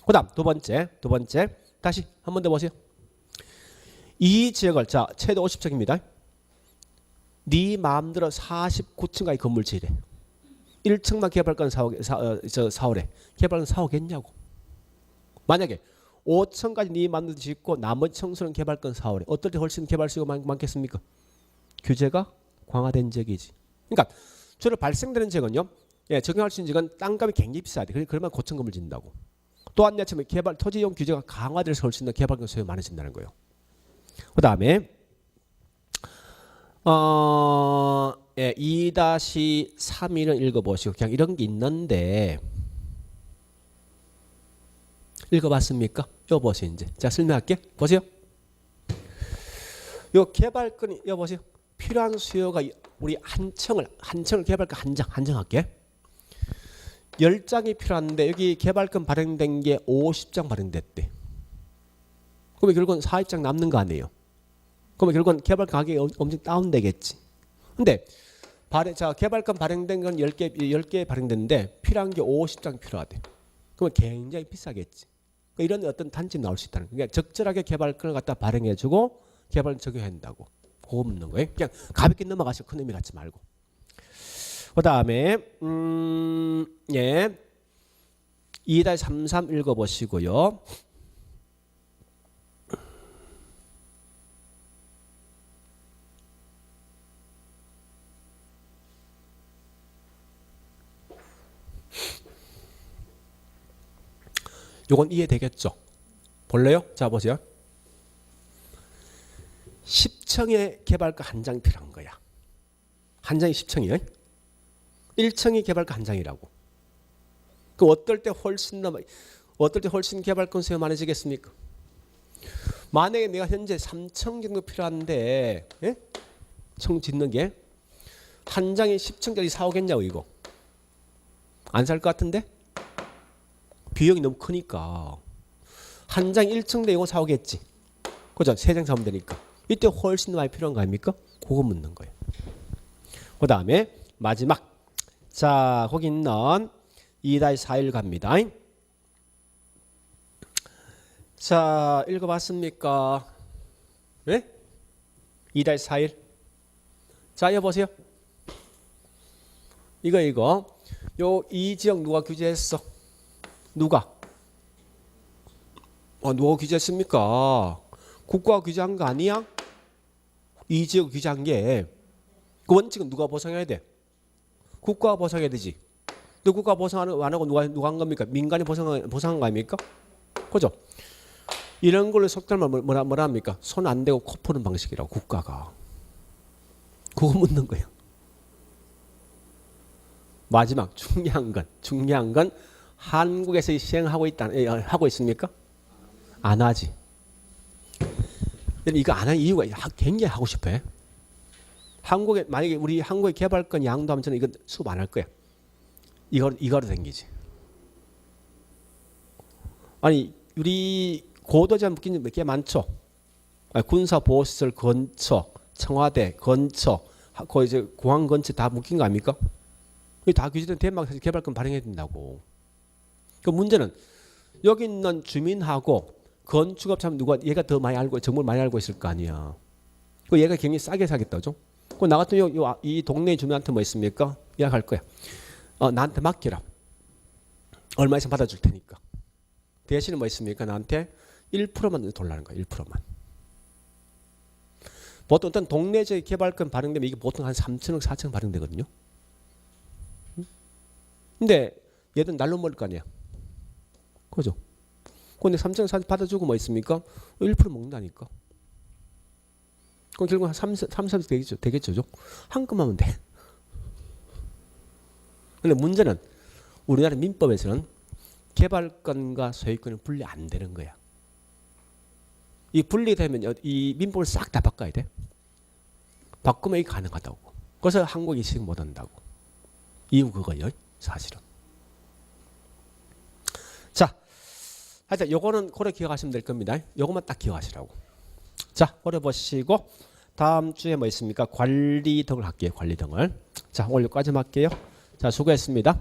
그 다음 두 번째 다시 한 번 더 보세요. 이 지역을 자 최대 50층입니다. 네 마음대로 49층까지 건물 지으래. 1층만 개발권 사오래. 개발권 사오겠냐고. 만약에 5층까지 네 마음대로 짓고 나머지 층수는 개발권 사오래. 어떨 때 훨씬 개발 수요가 많겠습니까? 규제가 강화된 지역이지. 그러니까 주로 발생되는 지역은요. 예, 적용할 수 있는 지역은 땅값이 굉장히 비싸대. 그러면 고층 건물 짓는다고. 또한 야채면 개발 토지용 규제가 강화돼서 훨씬 더 개발권 수요가 많아진다는 거예요. 그 다음에 2-3위는 읽어보시고 그냥 이런 게 있는데 읽어봤습니까? 이거 보세요. 이제 자 설명할게. 보세요. 요 개발권이 이거 보세요. 필요한 수요가 우리 한 층을 개발권 한정할게. 10장이 필요한데 여기 개발권 발행된 게 50장 발행됐대. 그러면 결국은 40장 남는 거 아니에요. 그러면 결국은 개발권 가격이 엄청 다운되겠지. 근데 개발권 발행된 건 10개 발행됐는데 필요한 게 50장 필요하대. 그러면 굉장히 비싸겠지. 이런 어떤 단점이 나올 수 있다는 거예요. 그러니까 적절하게 개발권을 갖다 발행해주고 개발 적용해야 한다고. 그거 묻는 거예요. 그냥 가볍게 넘어가시고 큰 의미 갖지 말고. 그 다음에 2-33 읽어보시고요. 요건 이해되겠죠? 볼래요? 자 보세요. 10층의 개발가 한 장이 필요한 거야. 한 장이 10층이에요. 1층이 개발가 한 장이라고. 그 어떨 때 훨씬 개발 건수가 많아지겠습니까? 만약에 내가 현재 3층 정도 필요한데, 예? 층 짓는 게 한 장이 10층짜리 사오겠냐고 이거. 안 살 것 같은데? 비용이 너무 크니까 한 장 1층대 이거 사오겠지. 그죠? 3장 사면 되니까. 이때 훨씬 많이 필요한 거 아닙니까? 그거 묻는 거예요. 그 다음에 마지막. 자, 거기 있는 2-4일 갑니다. 자, 읽어봤습니까? 네? 2-4일. 자, 여보세요. 이거. 이 지역 누가 규제했어? 누가 규제했습니까? 국가가 규제한 거 아니야? 이 지역 규제한 게 그 원칙은 누가 보상해야 돼? 국가가 보상해야 되지. 근데 국가가 보상 안 하고 누가 한 겁니까? 민간이 보상한 거 아닙니까? 그죠? 이런 걸로 속담을 뭐라 합니까? 손 안 대고 코 푸는 방식이라고 국가가. 그거 묻는 거예요. 마지막 중요한 건 한국에서 시행하고 하고 있습니까? 안 하지. 이거 안 하는 이유가 굉장히 하고 싶어요. 만약에 우리 한국의 개발권 양도하면 저는 이거 수업 안 할 거야. 이거로 생기지. 아니 우리 고도자 묶인 몇 개 많죠. 군사보호시설 근처, 청와대 근처, 거의 이제 공항 근처 다 묶인 거 아닙니까? 다 규제된 대망사실 개발권 발행해야 된다고. 그 문제는 여기 있는 주민하고 건축업자는 얘가 더 많이 알고 정보를 많이 알고 있을 거 아니야. 그 얘가 굉장히 싸게 사겠다죠. 그 나 같은 이 동네 주민한테 뭐 있습니까? 예약할 거야. 나한테 맡기라. 얼마 이상 받아줄 테니까. 대신에 뭐 있습니까? 나한테 1%만 돌라는 거야. 1%만. 보통 어떤 동네적 개발권 발행되면 이게 보통 한 3천억, 4천억 발행되거든요. 근데 얘들 날로 먹을 거 아니야. 그죠? 근데 3천억, 4천억 받아주고 뭐 있습니까? 1% 먹는다니까. 그럼 결국 한 3, 4 되겠죠. 한금만 하면 돼. 근데 문제는 우리나라 민법에서는 개발권과 소유권은 분리 안 되는 거야. 이 분리되면 이 민법을 싹 다 바꿔야 돼. 바꾸면 이게 가능하다고. 그래서 한국이 지금 못한다고. 이유 그거예요. 사실은. 자, 하여튼 요거는 고래 기억하시면 될 겁니다. 요것만 딱 기억하시라고. 자, 고래 보시고 다음 주에 뭐 있습니까? 관리 등을 할게요. 관리 등을. 자, 오늘 여기까지만 할게요. 자, 수고했습니다.